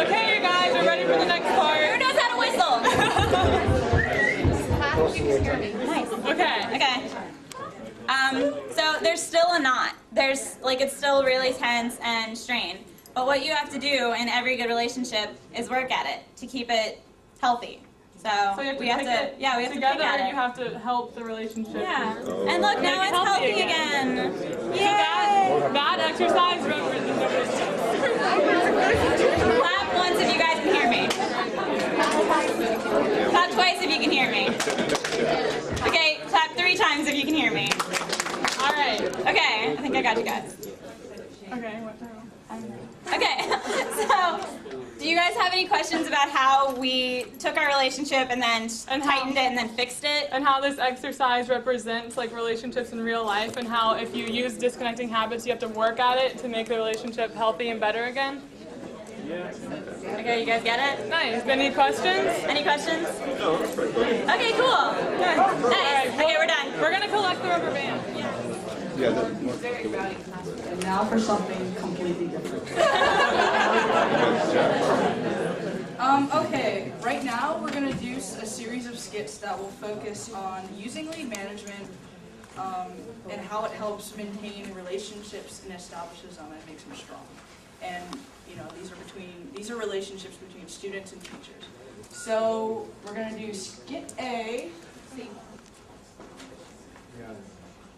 Okay, you guys are ready for the next part. Who knows how to whistle? Nice. Okay. Okay. So there's still a knot. There's it's still really tense and strained. But what you have to do in every good relationship is work at it to keep it healthy. So you have to we have pick to it pick together, at it. you have to help the relationship. Yeah. And look, now Make it it's healthy again. So that exercise Clap once if you guys can hear me. Clap twice if you can hear me. Okay, clap 3 times if you can hear me. All right. Okay, I think I got you guys. Okay. What time? Okay, so do you guys have any questions about how we took our relationship and then tightened it and then fixed it? And how this exercise represents relationships in real life, and how if you use disconnecting habits, you have to work at it to make the relationship healthy and better again? Yeah. Okay, you guys get it? Nice. Any questions? Any questions? No, that's pretty good. Okay, cool. Nice. Okay, we're done. We're gonna collect the rubber band. And now for something completely different. Okay, right now we're going to do a series of skits that will focus on using lead management and how it helps maintain relationships and establishes them and makes them strong. And these are relationships between students and teachers. So we're going to do skit A.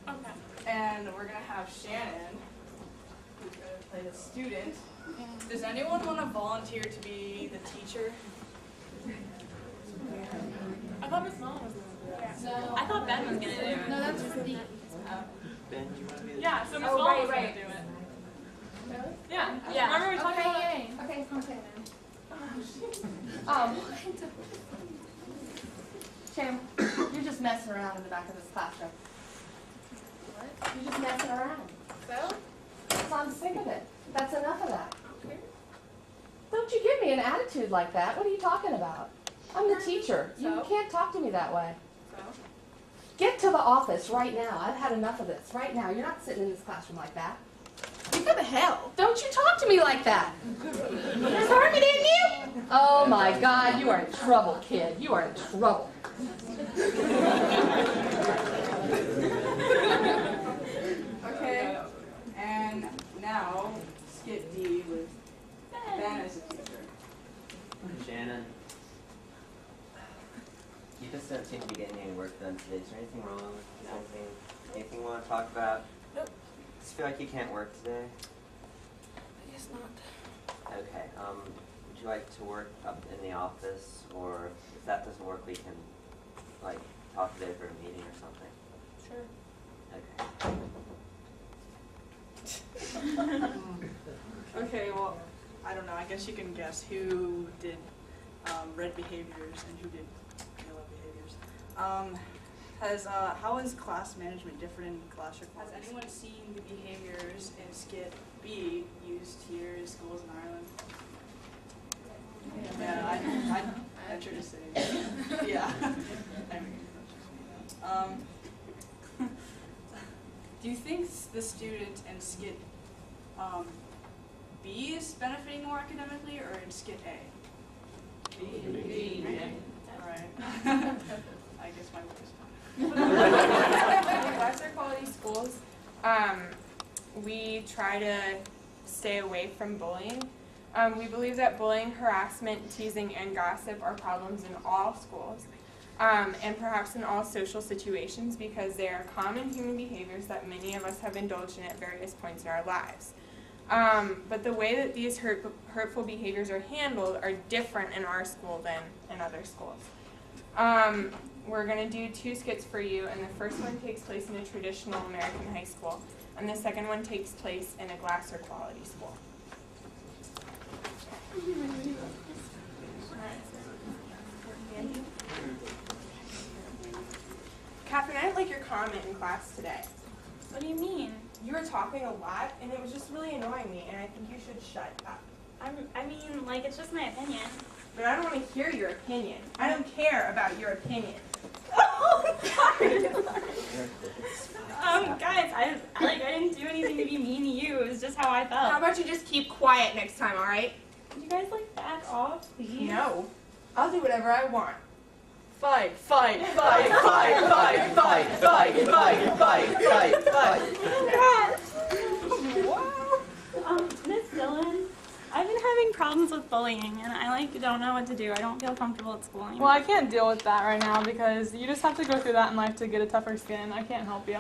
Okay. And we're going to have Shannon, who's going to play the student. Does anyone want to volunteer to be the teacher? I thought Miss Mom was gonna do it. I thought Ben was gonna do it. No, that's for the. Ben, you want to be? Yeah, so Miss Oh, Mom right, was right. gonna do it. Yeah. Yeah. Remember we talked about it? Okay, okay then. Sam, you're just messing around in the back of this classroom. What? You're just messing around. So? So I'm sick of it. That's enough of that. Don't you give me an attitude like that. What are you talking about? I'm the teacher. You can't talk to me that way. So? Get to the office right now. I've had enough of this. Right now. You're not sitting in this classroom like that. What the hell? Don't you talk to me like that. There's harmony in you. Oh my God, you are in trouble, kid. You are in trouble. Okay, and now skit D with Ben as a teacher. Shannon, you just don't seem to be getting any work done today. Is there anything wrong? Is there anything you want to talk about? Nope. Just feel like you can't work today? I guess not. Okay. Would you like to work up in the office, or if that doesn't work, we can like talk today for a meeting or something? Sure. Okay, well, I don't know. I guess you can guess who did red behaviors and who did yellow behaviors. How is class management different in class or class? Has anyone seen the behaviors in skit B used here in schools in Ireland? Yeah, I venture to say. Yeah. Do you think the student in skit B is benefiting more academically, or in skit A? B. Alright. I guess my voice. In Gloucester Quality Schools, we try to stay away from bullying. We believe that bullying, harassment, teasing, and gossip are problems in all schools, and perhaps in all social situations, because they are common human behaviors that many of us have indulged in at various points in our lives. But the way that these hurtful behaviors are handled are different in our school than in other schools. We're going to do 2 skits for you, and the first one takes place in a traditional American high school, and the second one takes place in a Gloucester Quality School. Catherine, I didn't like your comment in class today. What do you mean? You were talking a lot, and it was just really annoying me, and I think you should shut up. I mean, like, it's just my opinion. But I don't want to hear your opinion. I don't care about your opinion. Guys, I didn't do anything to be mean to you. It was just how I felt. How about you just keep quiet next time, all right? Could you guys, like, back off, please? No. I'll do whatever I want. Fight, fight, fight, fight, fight, fight, fight, fight, fight, fight, fight. Miss Dillon, I've been having problems with bullying, and I don't know what to do. I don't feel comfortable at school anymore. Well, I can't deal with that right now because you just have to go through that in life to get a tougher skin. I can't help you.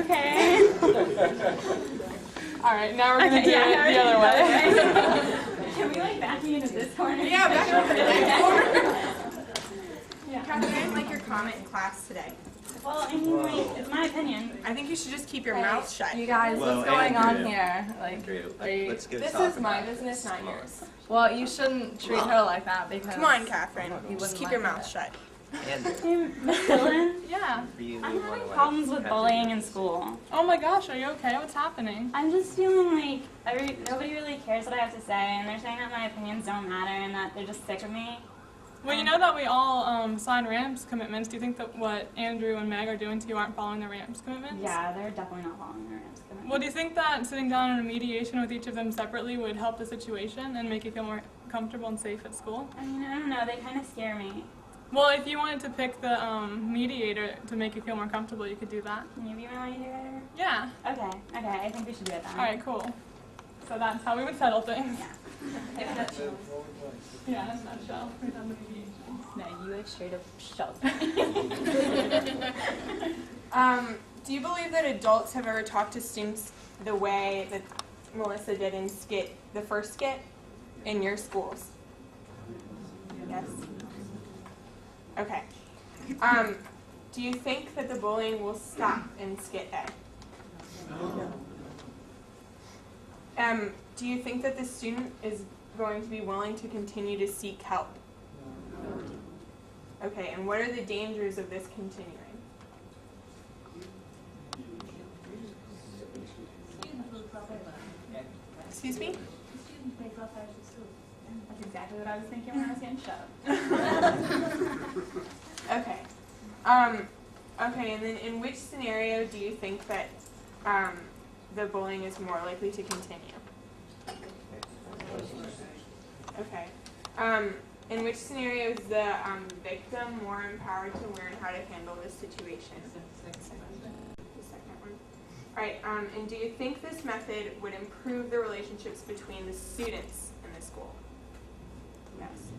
Okay. All right, now we're gonna do it the other way. Can we back me into this corner? Yeah, back over to that corner. Catherine, I didn't like your comment in class today. Well, I mean, it's my opinion. I think you should just keep your mouth shut. You guys, what's going on here? Let's give This is my business, not yours. Well, you shouldn't treat her like that because. Come on, Catherine. Just keep your mouth shut. Miss Dillon? Yeah. I'm having problems with bullying in school. Oh my gosh, are you okay? What's happening? I'm just feeling like nobody really cares what I have to say, and they're saying that my opinions don't matter and that they're just sick of me. Well, you know that we all signed RAMPS commitments. Do you think that what Andrew and Meg are doing to you aren't following the RAMPS commitments? Yeah, they're definitely not following the RAMPS commitments. Well, do you think that sitting down in a mediation with each of them separately would help the situation and make you feel more comfortable and safe at school? I mean, I don't know. They kind of scare me. Well, if you wanted to pick the mediator to make you feel more comfortable, you could do that. Can you be my mediator? Yeah. Okay, I think we should do it then. All right, cool. So that's how we would settle things. Yeah. Yeah, in a nutshell. We'd have the mediation. No, you straight up shut. Do you believe that adults have ever talked to students the way that Melissa did in the first skit, in your schools? Yes? Okay. Do you think that the bullying will stop in skit A? Do you think that the student is going to be willing to continue to seek help? Okay, and what are the dangers of this continuing? Excuse me? That's exactly what I was thinking when I was getting shoved. Okay. Okay, and then in which scenario do you think that the bullying is more likely to continue? Okay. In which scenario is the victim more empowered to learn how to handle this situation? The second one. All right. And do you think this method would improve the relationships between the students in the school? Yes.